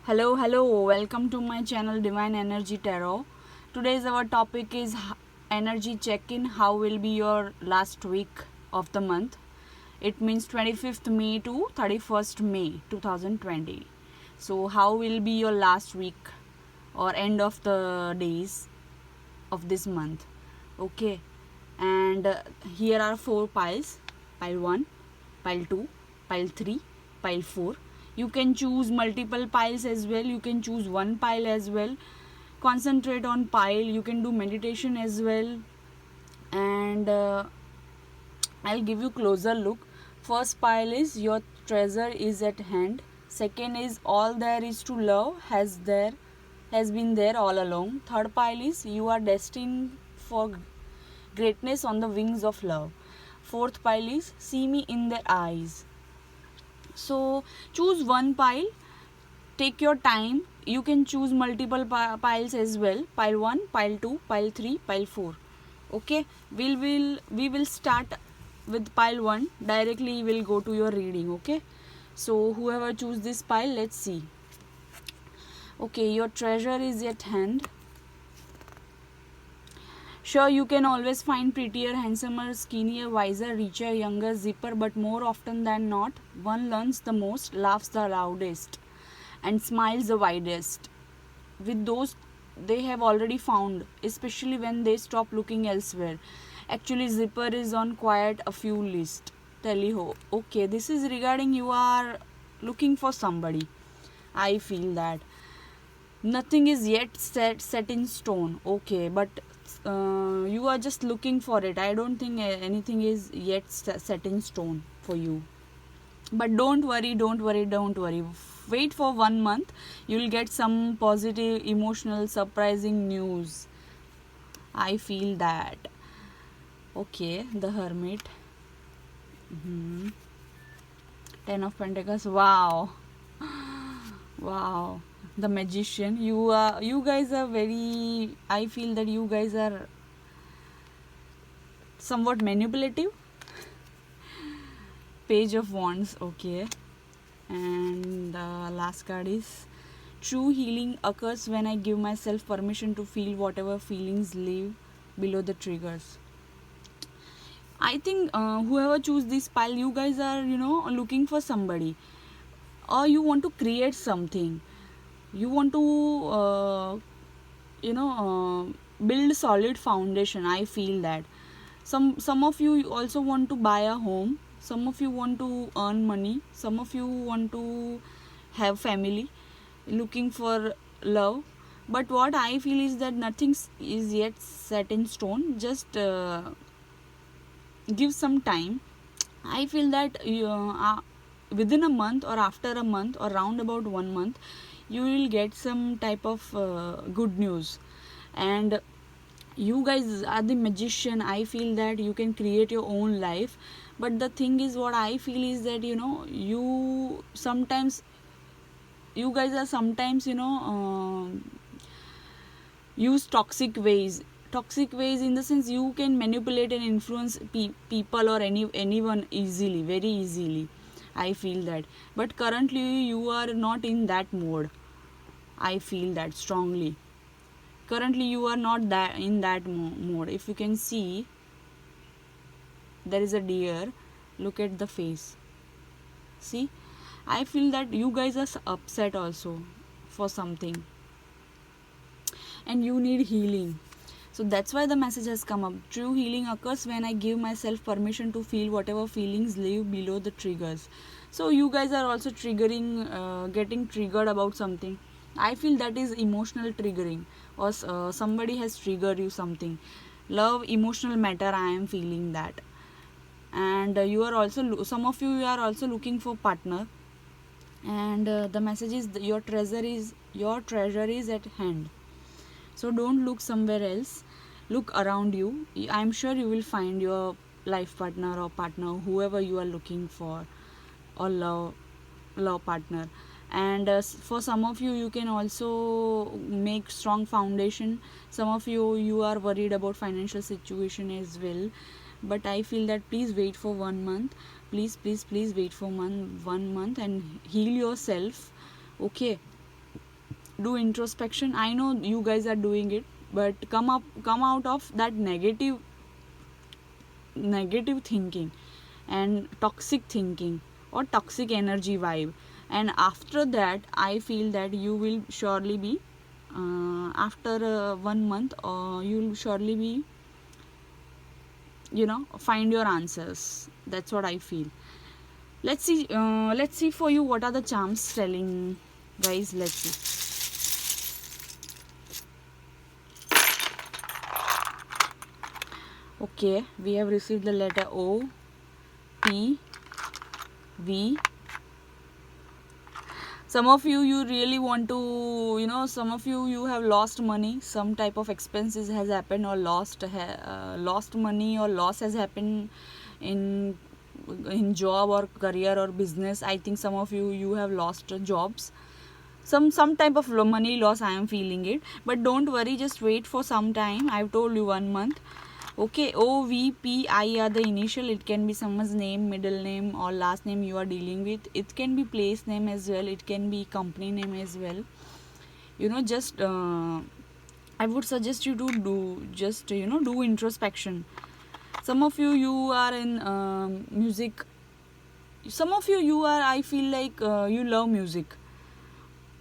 Hello, welcome to my channel Divine Energy Tarot. Today's our topic is energy check-in. How will be your last week of the month? It means 25th May to 31st May 2020. So how will be your last week or end of the days of this month? Okay, and here are 4 piles: pile 1, pile 2, pile 3, pile 4. You can choose multiple piles as well, you can choose one pile as well. Concentrate on pile, you can do meditation as well. And I'll give you closer look. First pile is your treasure is at hand. Second is all there is to love has been there all along. Third pile is you are destined for greatness on the wings of love. Fourth pile is see me in their eyes. So choose one pile, take your time. You can choose multiple piles as well: pile 1, pile 2, pile 3, pile 4. Okay, we will start with pile 1. Directly we'll go to your reading. Okay, so whoever choose this pile, let's see. Okay, your treasure is at hand. Sure, you can always find prettier, handsomer, skinnier, wiser, richer, younger, zipper, but more often than not, one learns the most, laughs the loudest, and smiles the widest. With those they have already found, especially when they stop looking elsewhere. Actually, zipper is on quite a few list. Tally-ho. Okay, this is regarding you are looking for somebody. I feel that nothing is yet set in stone. Okay, but you are just looking for it. I don't think anything is yet set in stone for you. But don't worry. Wait for 1 month. You'll get some positive, emotional, surprising news. I feel that. Okay, the Hermit. 10 of Pentacles. Wow. Wow. The Magician. You guys are very, I feel that you guys are somewhat manipulative. Page of Wands. Okay, and the last card is true healing occurs when I give myself permission to feel whatever feelings live below the triggers. I think whoever choose this pile, you guys are looking for somebody, or you want to create something. You want to build solid foundation. I feel that some of you also want to buy a home, some of you want to earn money, some of you want to have family, looking for love. But what I feel is that nothing is yet set in stone. Just give some time. I feel that within a month or after a month or round about 1 month, you will get some type of good news. And you guys are the magician. I feel that you can create your own life. But the thing is, what I feel is that you guys are sometimes use toxic ways in the sense you can manipulate and influence people or anyone easily, very easily. I feel that. But currently you are not in that mode. I feel that strongly. Currently you are not in that mode. If you can see, there is a deer. Look at the face. See, I feel that you guys are upset also for something, and you need healing. So that's why the message has come up. True healing occurs when I give myself permission to feel whatever feelings live below the triggers. So you guys are also getting triggered about something. I feel that is emotional triggering, or somebody has triggered you something. Love, emotional matter, I am feeling that. And you are also, some of you are also looking for partner. And the message is your treasure is at hand. So don't look somewhere else, look around you. I'm sure you will find your life partner or partner, whoever you are looking for, or love partner. And for some of you can also make strong foundation. Some of you are worried about financial situation as well. But I feel that please wait for 1 month. Please wait for 1 month and heal yourself. Okay, do introspection. I know you guys are doing it, but come out of that negative thinking and toxic thinking or toxic energy vibe, and after that I feel that you will surely be after 1 month, or you'll surely be, find your answers. That's what I feel. Let's see for you what are the charms telling, guys. Let's see. Okay, we have received the letter O, P, V. Some of you really want to, some of you have lost money, some type of expenses has happened, or lost money, or loss has happened in job or career or business. I think some of you have lost jobs, some type of money loss. I am feeling it, but don't worry, just wait for some time. I've told you 1 month. Okay, O, V, P, I are the initial. It can be someone's name, middle name, or last name you are dealing with. It can be place name as well. It can be company name as well. Just I would suggest you to do introspection. Some of you are in music. Some of you are, I feel like you love music,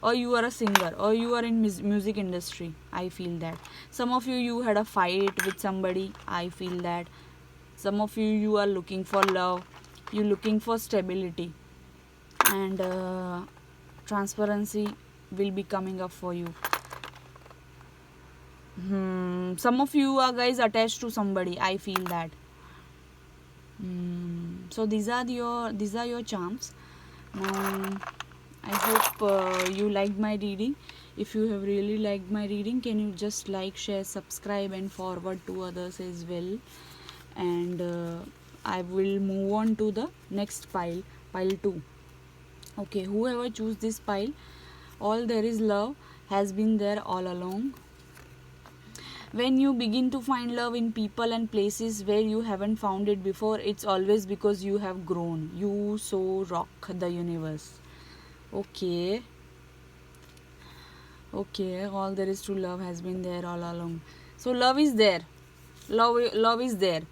or you are a singer, or you are in music industry. I feel that some of you had a fight with somebody. I feel that some of you are looking for love, you looking for stability, and transparency will be coming up for you. Some of you are guys attached to somebody. I feel that. So these are your charms. Now I hope you liked my reading. If you have really liked my reading, can you just like, share, subscribe, and forward to others as well. And I will move on to the next pile 2. Okay, whoever choose this pile, all there is love has been there all along. When you begin to find love in people and places where you haven't found it before, it's always because you have grown. You so rock the universe. Okay, all there is to love has been there all along. So love is there. Love is there.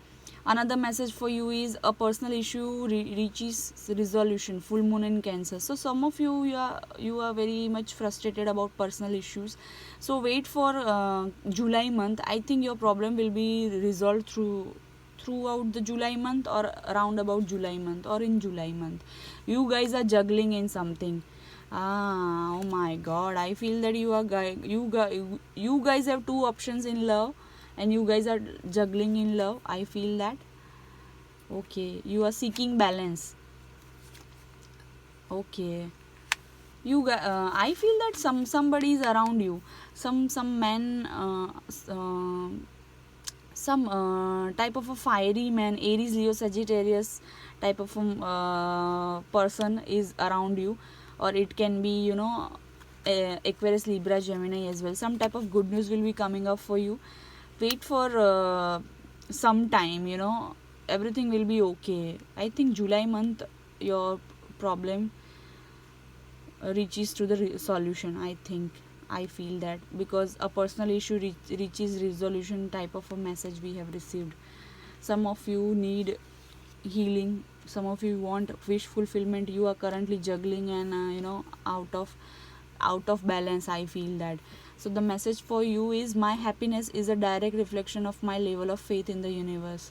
Another message for you is a personal issue reaches resolution. Full moon in Cancer. So some of you are very much frustrated about personal issues. So wait for July month. I think your problem will be resolved throughout the July month, or around about July month, or in July month. You guys are juggling in something. Oh my god, I feel that you guys have two options in love, and you guys are juggling in love. I feel that. Okay, you are seeking balance. Okay, I feel that somebody is around you, some man, some type of a fiery man, Aries, Leo, Sagittarius type of person is around you, or it can be Aquarius, Libra, Gemini as well. Some type of good news will be coming up for you. Wait for some time, everything will be okay. I think July month your problem reaches to the solution. I feel that, because a personal issue reaches resolution type of a message we have received. Some of you need healing, some of you want wish fulfillment. You are currently juggling and out of balance. I feel that. So the message for you is, my happiness is a direct reflection of my level of faith in the universe.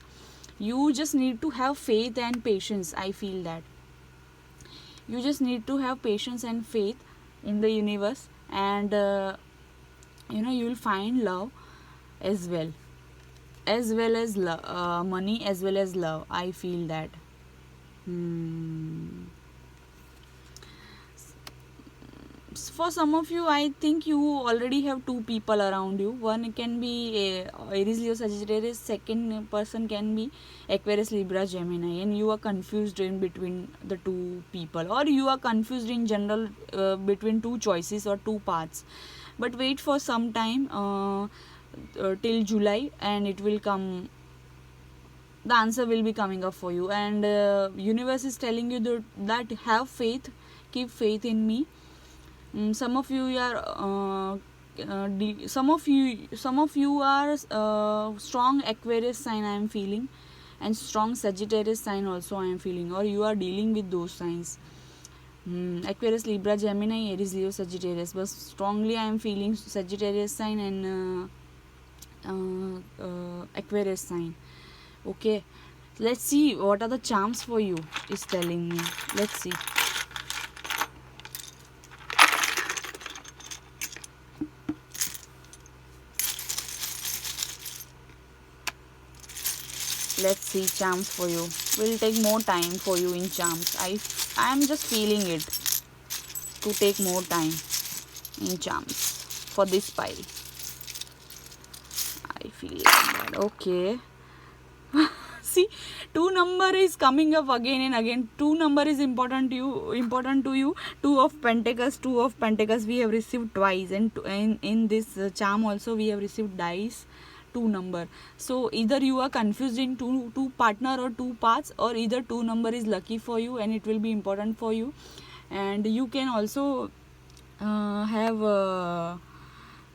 You just need to have faith and patience. I feel that you just need to have patience and faith in the universe, and you will find love as well as money, as well as love. I feel that. For some of you, I think you already have two people around you. One can be Aries, Leo, Sagittarius. Second person can be Aquarius, Libra, Gemini, and you are confused in between the two people, or you are confused in general between two choices or two paths. But wait for some time till July, and it will come. The answer will be coming up for you, and universe is telling you that have faith, keep faith in me. Some of you are some of you are strong Aquarius sign, I am feeling, and strong Sagittarius sign also I am feeling, or you are dealing with those signs. Aquarius, Libra, Gemini, Aries, Leo, Sagittarius, but strongly I am feeling Sagittarius sign and Aquarius sign. Okay, let's see what are the charms for you is telling me. Let's see. Let's see charms for you. Will take more time for you in charms. I am just feeling it to take more time in charms for this pile. I feel that. Okay. See, 2 number is coming up again and again. 2 number is important to you. 2 of Pentacles we have received twice, and in this charm also we have received dice 2 number. So either you are confused in two partner or 2 paths, or either 2 number is lucky for you and it will be important for you. And you can also have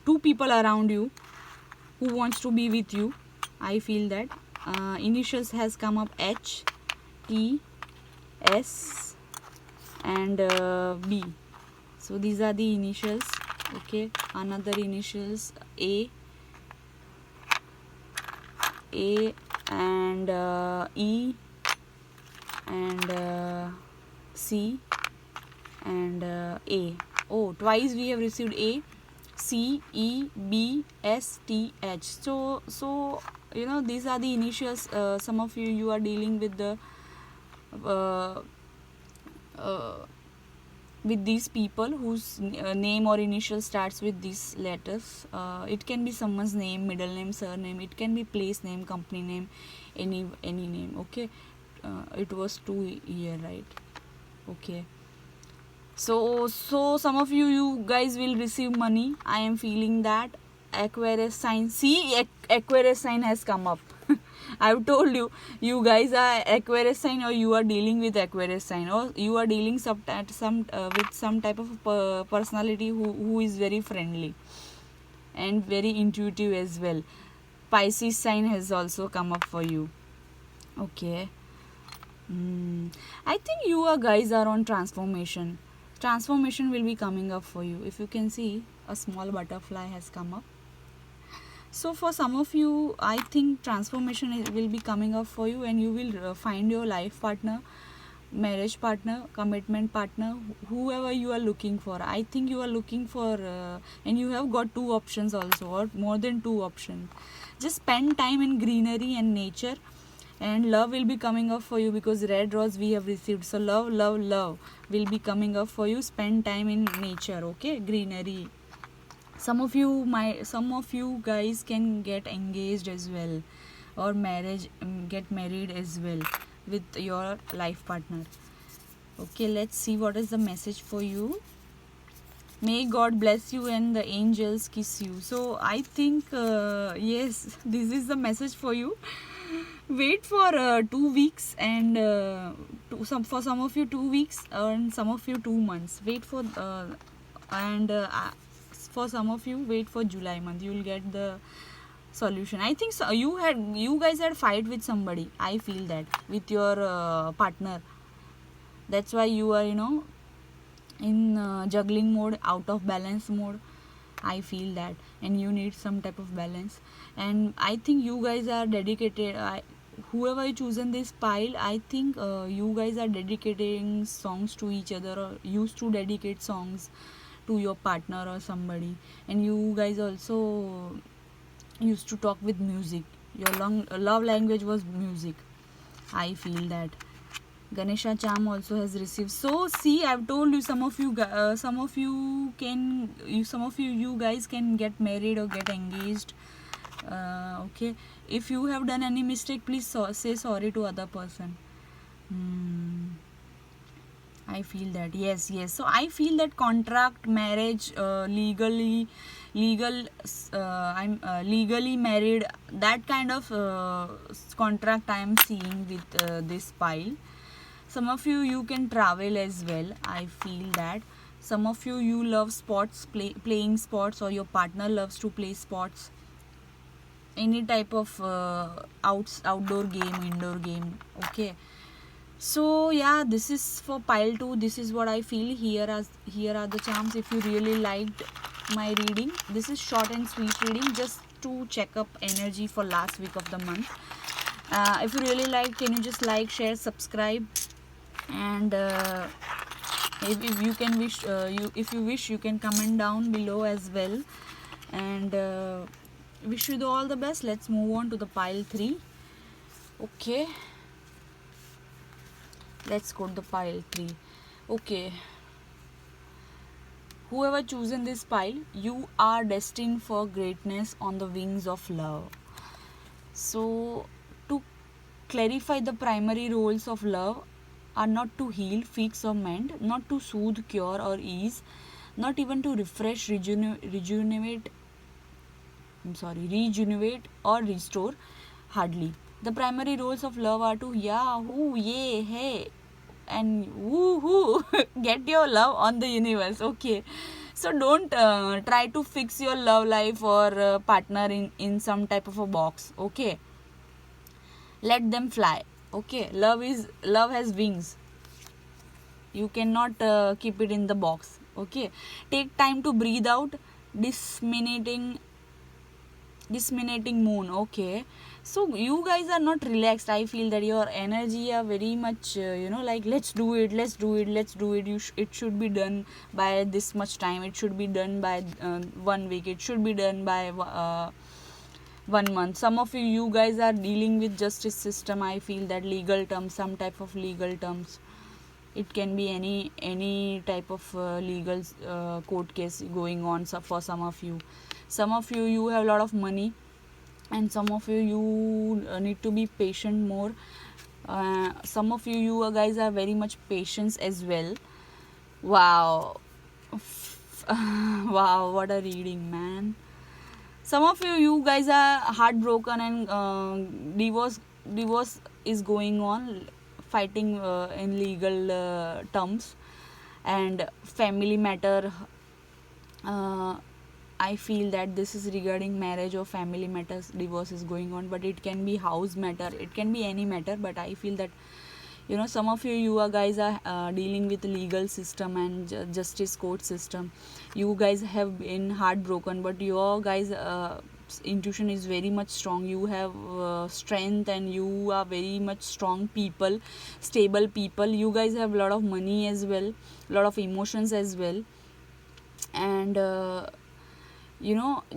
2 people around you who wants to be with you. I feel that initials has come up H, T, S and B. So these are the initials. Okay, another initials A and E and C and A. Oh, twice we have received A, C, E, B, S, T, H. So you know, these are the initials. Some of you are dealing with the with these people whose name or initial starts with these letters. It can be someone's name, middle name, surname. It can be place name, company name, any name. Okay, it was 2 here, right? Okay. So some of you guys will receive money. I am feeling that. Aquarius sign. See, Aquarius sign has come up. I've told you, you guys are Aquarius sign, or you are dealing with Aquarius sign, or you are dealing with some type of personality who is very friendly and very intuitive as well. Pisces sign has also come up for you. Okay. I think you guys are on transformation. Transformation will be coming up for you. If you can see, a small butterfly has come up. So for some of you, I think transformation will be coming up for you, and you will find your life partner, marriage partner, commitment partner, whoever you are looking for. I think you are looking for and you have got 2 options also, or more than 2 options. Just spend time in greenery and nature, and love will be coming up for you, because red rose we have received. So love will be coming up for you. Spend time in nature. Okay, greenery. Some of you guys can get engaged as well, or get married as well with your life partner. Okay, let's see what is the message for you. May God bless you and the angels kiss you. So I think yes, this is the message for you. Wait for 2 weeks, and for some of you 2 weeks, and some of you 2 months. Wait for for some of you, wait for July month. You will get the solution. I think so. You guys had fight with somebody. I feel that with your partner. That's why you are in juggling mode, out of balance mode. I feel that, and you need some type of balance. And I think you guys are dedicated. Whoever you chosen this pile, I think you guys are dedicating songs to each other, or used to dedicate songs to your partner or somebody. And you guys also used to talk with music. Your love language was music. I feel that. Ganesha charm also has received. So see, I've told you, some of you guys can get married or get engaged. Okay, if you have done any mistake, please say sorry to other person. I feel that. Yes. So I feel that contract, marriage, legally married, that kind of contract I am seeing with this pile. Some of you can travel as well. I feel that Some of you love sports, playing sports, or your partner loves to play sports, any type of outdoor game, indoor game. Okay, so yeah, this is for pile 2. This is what I feel. Here are the charms. If you really liked my reading, this is short and sweet reading, just to check up energy for last week of the month. If you really like, can you just like, share, subscribe, and if you can wish, if you wish, you can comment down below as well. And wish you all the best. Let's move on to the pile 3. Okay, let's go to the pile 3. Okay, whoever chosen this pile, you are destined for greatness on the wings of love. So to clarify, the primary roles of love are not to heal, fix, or mend, not to soothe, cure, or ease, not even to refresh, rejuvenate or restore. Hardly. The primary roles of love are to yeah, who, yay, hey, and woohoo get your love on the universe. Okay, so don't try to fix your love life or partner in some type of a box. Okay, let them fly. Okay, love has wings. You cannot keep it in the box. Okay, take time to breathe out. Disseminating moon. Okay, so you guys are not relaxed. I feel that your energy are very much like let's do it. It should be done by this much time. It should be done by 1 week. It should be done by 1 month. Some of you guys are dealing with justice system. I feel that legal terms, some type of legal terms. It can be any type of legal court case going on. So for some of you have a lot of money, and some of you need to be patient more. Some of you guys are very much patient as well. Wow. Wow, what a reading, man. Some of you guys are heartbroken, and divorce is going on, fighting in legal terms, and family matter. I feel that this is regarding marriage or family matters. Divorce is going on, but it can be house matter. It can be any matter. But I feel that some of you guys are dealing with legal system and justice court system. You guys have been heartbroken, but your guys intuition is very much strong. You have strength, and you are very much strong people, stable people. You guys have a lot of money as well, a lot of emotions as well, and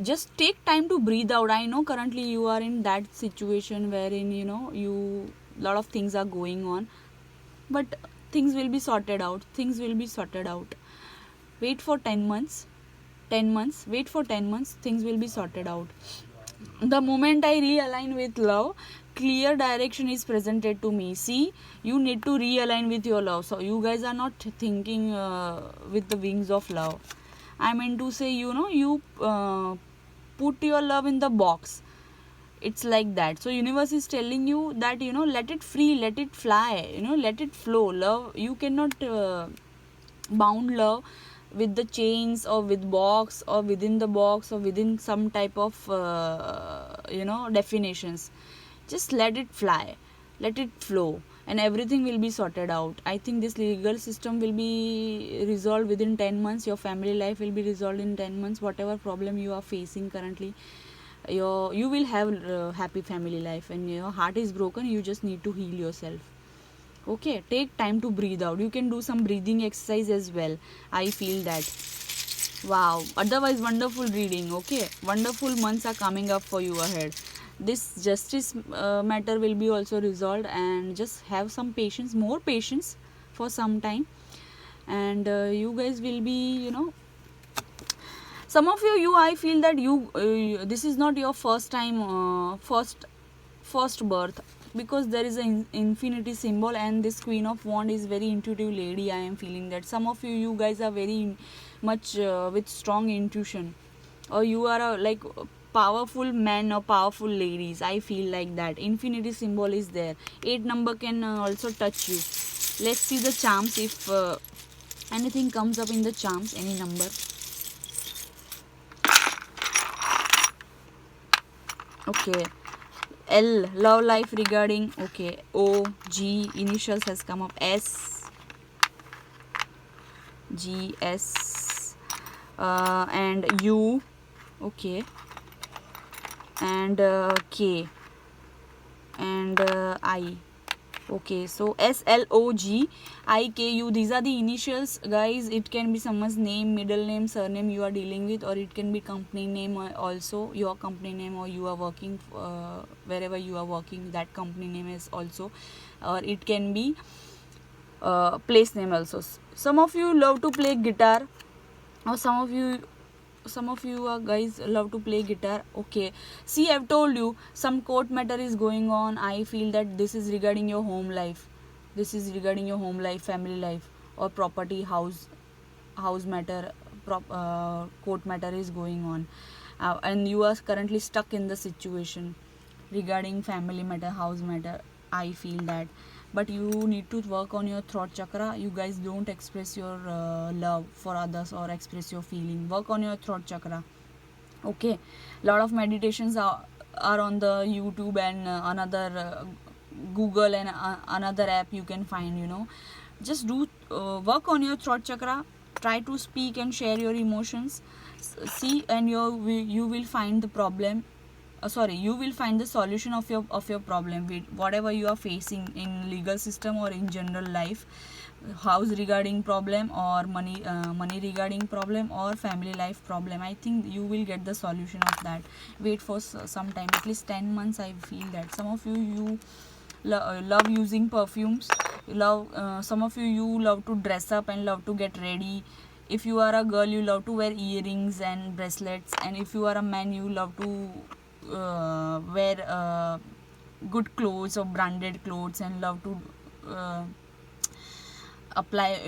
just take time to breathe out. I know currently you are in that situation wherein you lot of things are going on, but things will be sorted out. Wait for 10 months. Wait for 10 months. Things will be sorted out. The moment I realign with love, clear direction is presented to me. See, you need to realign with your love. So you guys are not thinking with the wings of love. I mean to say, you put your love in the box. It's like that. So universe is telling you that, let it free, let it fly, let it flow. Love, you cannot bound love with the chains, or with box, or within the box, or within some type of definitions. Just let it fly, let it flow, and everything will be sorted out. I think this legal system will be resolved within 10 months. Your family life will be resolved in 10 months. Whatever problem you are facing currently, you will have happy family life. And your heart is broken, you just need to heal yourself. Okay, take time to breathe out. You can do some breathing exercise as well. I feel that. Wow, otherwise wonderful reading. Okay, wonderful months are coming up for you ahead. This justice matter will be also resolved, and just have some patience, more patience for some time, and you guys will be, some of you I feel that this is not your first time, first birth, because there is an infinity symbol, and this Queen of Wands is very intuitive lady. I am feeling that some of you guys are very much with strong intuition, or you are like powerful men or powerful ladies. I feel like that. Infinity symbol is there. 8 number can also touch you. Let's see the charms if Anything comes up in the charms, any number. Okay. L, love life regarding. Okay. O, G, initials has come up. S, G, S, and U. Okay. And K, and I. Okay, so S, L, O, G, I, K, U, these are the initials, guys. It can be someone's name, middle name, surname you are dealing with, or it can be company name also, your company name, or you are working wherever you are working, that company name is also, or it can be place name also. Some of you love to play guitar, or some of you guys love to play guitar. Okay, see, I've told you some court matter is going on. I feel that this is regarding your home life, this is regarding your home life, family life, or property, house matter, court matter is going on, and you are currently stuck in the situation regarding family matter, house matter. I feel that, but you need to work on your throat chakra. You guys don't express your love for others or express your feeling. Work on your throat chakra. Okay, lot of meditations are on the YouTube and another Google and another app you can find, just do work on your throat chakra. Try to speak and share your emotions. See, and you will find the problem, you will find the solution of your problem with whatever you are facing in legal system or in general life. House regarding problem, or money regarding problem, or family life problem. I think you will get the solution of that. Wait for some time, at least 10 months. I feel that some of you love using perfumes. Some of you love to dress up and love to get ready. If you are a girl, you love to wear earrings and bracelets, and if you are a man, you love to wear good clothes or branded clothes, and love to apply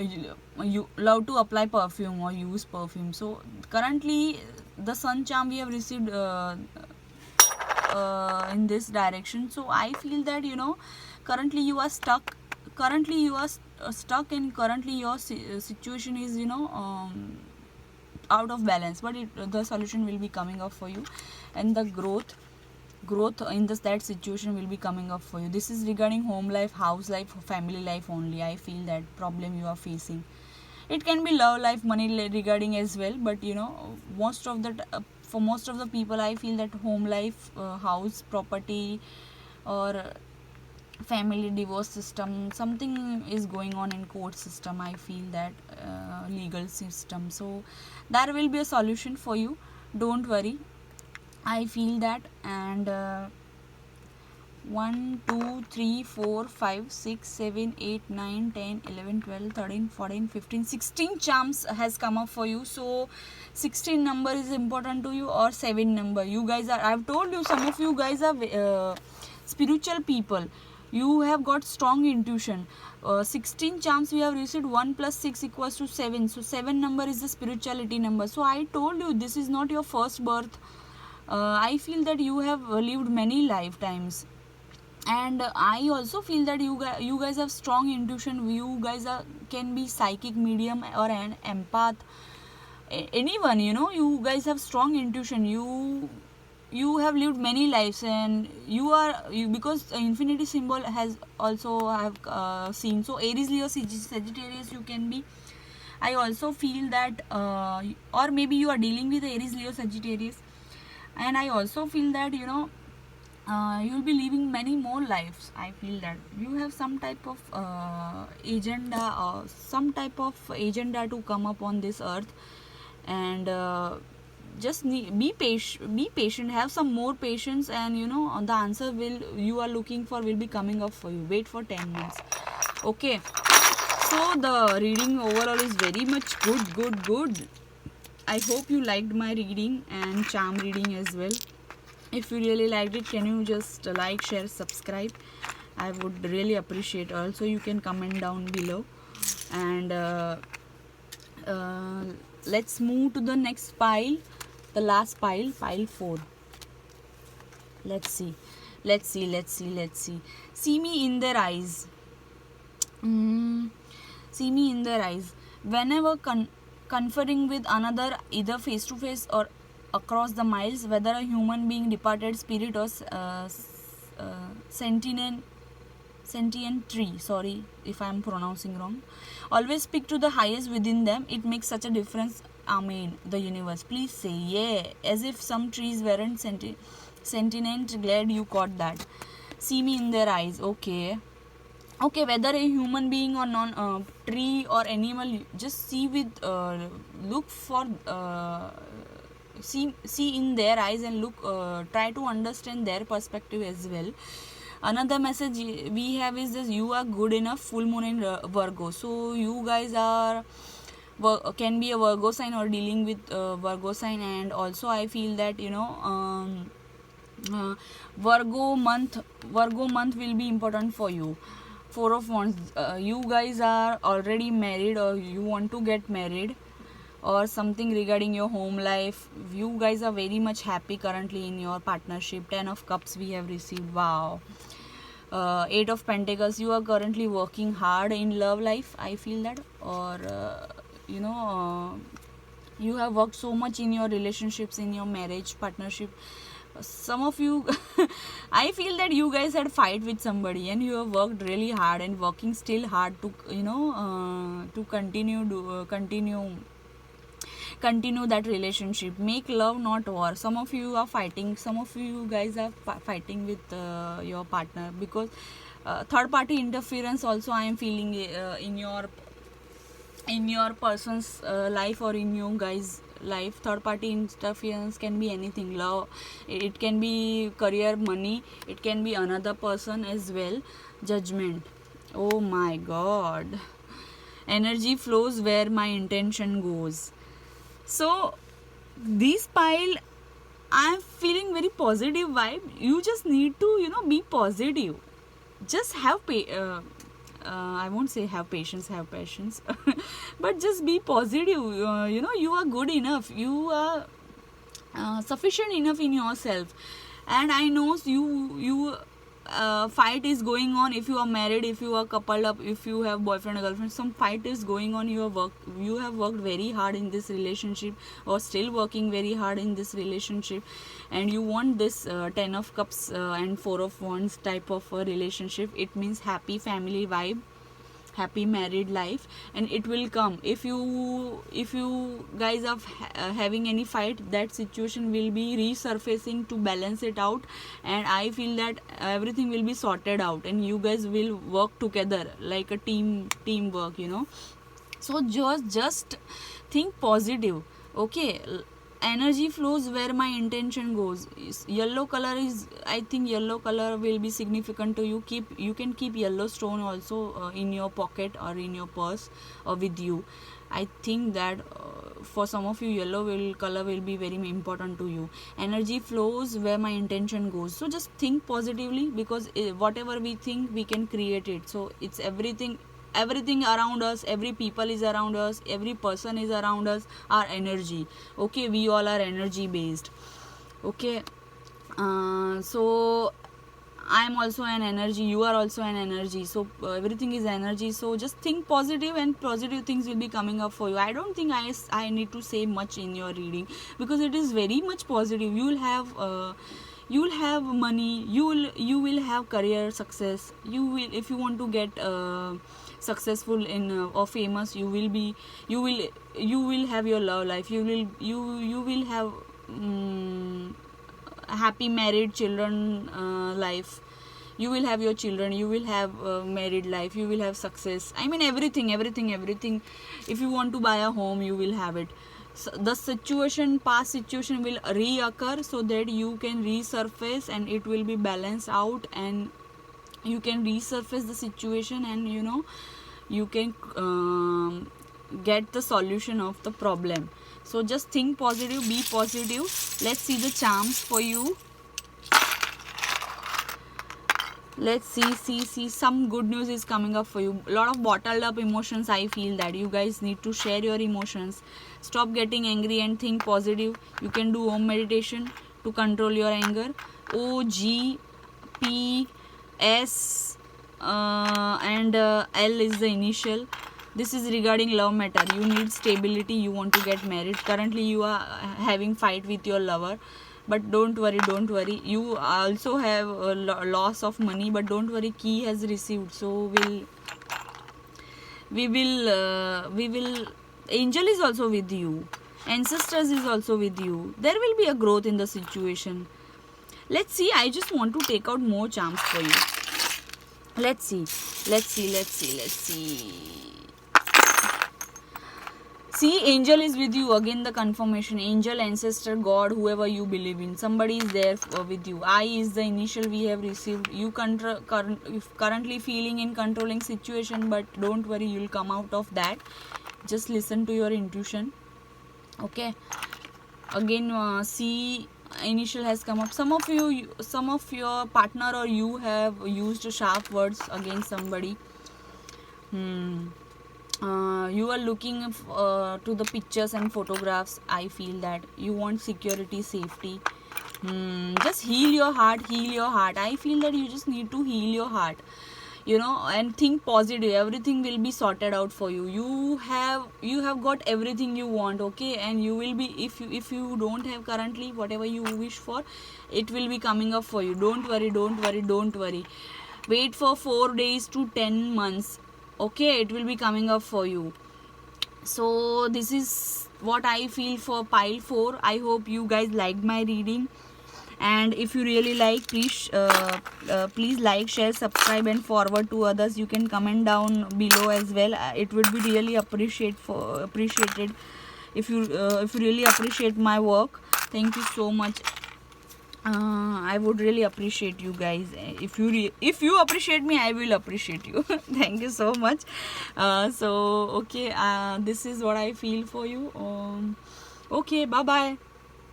you love to apply perfume or use perfume. So currently the sun charm we have received in this direction. So I feel that currently you are stuck, and currently your situation is out of balance, but the solution will be coming up for you, and the growth in that situation will be coming up for you. This is regarding home life, house life, family life only. I feel that problem you are facing. It can be love life, money regarding as well, but most of the for most of the people, I feel that home life, house, property, or family, divorce system, something is going on in court system. I feel that legal system. So there will be a solution for you, don't worry. I feel that. And 1 2 3 4 5 6 7 8 9 10 11 12 13 14 15 16 charms has come up for you. So 16 number is important to you, or 7 number. You guys are, I've told you, some of you guys are spiritual people. You have got strong intuition. 16 charms we have received. 1 plus 6 equals to 7. So 7 number is the spirituality number. So I told you, this is not your first birth. I feel that you have lived many lifetimes, and I also feel that you guys have strong intuition. You guys can be psychic medium or an empath. Anyone, you guys have strong intuition. You have lived many lives, and you because infinity symbol has also have seen. So Aries, Leo, Sagittarius you can be. I also feel that or maybe you are dealing with Aries, Leo, Sagittarius. And I also feel that you will be living many more lives. I feel that you have some type of agenda, or some type of agenda to come up on this earth. And just be patient, have some more patience, and the answer you are looking for will be coming up for you. Wait for 10 months. Okay, so the reading overall is very much good. I hope you liked my reading and charm reading as well. If you really liked it, can you just like, share, subscribe? I would really appreciate. Also, you can comment down below. And let's move to the next pile, the last pile 4. Let's see. See me in their eyes. See me in their eyes. Whenever conferring with another, either face to face or across the miles, whether a human being, departed spirit, or sentient tree, sorry if I am pronouncing wrong, always speak to the highest within them. It makes such a difference. Amen. The universe, please say yeah, as if some trees weren't sentient. Glad you caught that. See me in their eyes. Okay, whether a human being or non tree or animal, just see with look for see in their eyes and look, try to understand their perspective as well. Another message we have is this: you are good enough. Full moon in Virgo, so you guys are can be a Virgo sign or dealing with Virgo sign. And also I feel that Virgo month will be important for you. Four of Wands, you guys are already married or you want to get married, or something regarding your home life. You guys are very much happy currently in your partnership. 10 of Cups we have received. Wow. 8 of Pentacles, you are currently working hard in love life, I feel that. Or you have worked so much in your relationships, in your marriage partnership. Some of you I feel that you guys had fight with somebody and you have worked really hard and working still hard to to continue that relationship. Make love, not war. Some of you are fighting, some of you guys are fighting with your partner because third party interference also I am feeling in your person's life or in you guys life. Third party interference can be anything. Love, it can be career, money, it can be another person as well. Judgment, oh my god. Energy flows where my intention goes. So this pile, I'm feeling very positive vibe. You just need to be positive. Just have I won't say have patience, have patience but just be positive. You are good enough, you are sufficient enough in yourself. And I know you fight is going on. If you are married, if you are coupled up, if you have boyfriend or girlfriend, some fight is going on. You have worked very hard in this relationship or still working very hard in this relationship, and you want this 10 of Cups and 4 of Wands type of a relationship. It means happy family vibe, happy married life, and it will come. If you guys are having any fight, that situation will be resurfacing to balance it out, and I feel that everything will be sorted out and you guys will work together like a teamwork. So just think positive. Okay, energy flows where my intention goes. Yellow color is, I think yellow color will be significant to you. You can keep yellow stone also in your pocket or in your purse or with you. I think that for some of you yellow color will be very important to you. Energy flows where my intention goes. So just think positively, because whatever we think we can create it. So it's everything around us, every people is around us, every person is around us, our energy. Okay, we all are energy based. Okay, so I am also an energy, you are also an energy, so everything is energy. So just think positive and positive things will be coming up for you. I don't think I need to say much in your reading, because it is very much positive. You will have money, you will have career success. You will, if you want to get successful in or famous, you will have your love life. You will have happy married children life. You will have your children, you will have married life, you will have success. I mean everything. If you want to buy a home, you will have it. So the past situation will reoccur, so that you can resurface and it will be balanced out, and you can resurface the situation, and you can get the solution of the problem. So just think positive, be positive. Let's see the charms for you. Let's see some good news is coming up for you. A lot of bottled up emotions. I feel that you guys need to share your emotions. Stop getting angry and think positive. You can do home meditation to control your anger. OGPS and L is the initial. This is regarding love matter. You need stability, you want to get married. Currently you are having fight with your lover, but don't worry, don't worry. You also have a loss of money, but don't worry, key has received. So we will angel is also with you, ancestors is also with you. There will be a growth in the situation. Let's see, I just want to take out more charms for you. Let's see. See, angel is with you. Again the confirmation. Angel, ancestor, God, whoever you believe in, somebody is there with you. I is the initial we have received. You currently feeling in controlling situation, but don't worry, you'll come out of that. Just listen to your intuition. Okay. Again, see, initial has come up. Some of your partner or you have used sharp words against somebody. You are looking to the pictures and photographs. I feel that you want security, safety. Just heal your heart. I feel that you just need to heal your heart, and think positive. Everything will be sorted out for you. You have got everything you want, okay? And you will be, if you don't have currently whatever you wish for, it will be coming up for you. Don't worry. Wait for 4 days to 10 months, okay? It will be coming up for you. So this is what I feel for pile 4. I hope you guys liked my reading, and if you really like, please like, share, subscribe, and forward to others. You can comment down below as well. It would be really appreciated if you really appreciate my work. Thank you so much. I would really appreciate you guys. If you appreciate me, I will appreciate you. Thank you so much. Okay, this is what I feel for you. Okay, bye bye.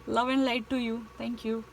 Love and light to you. Thank you.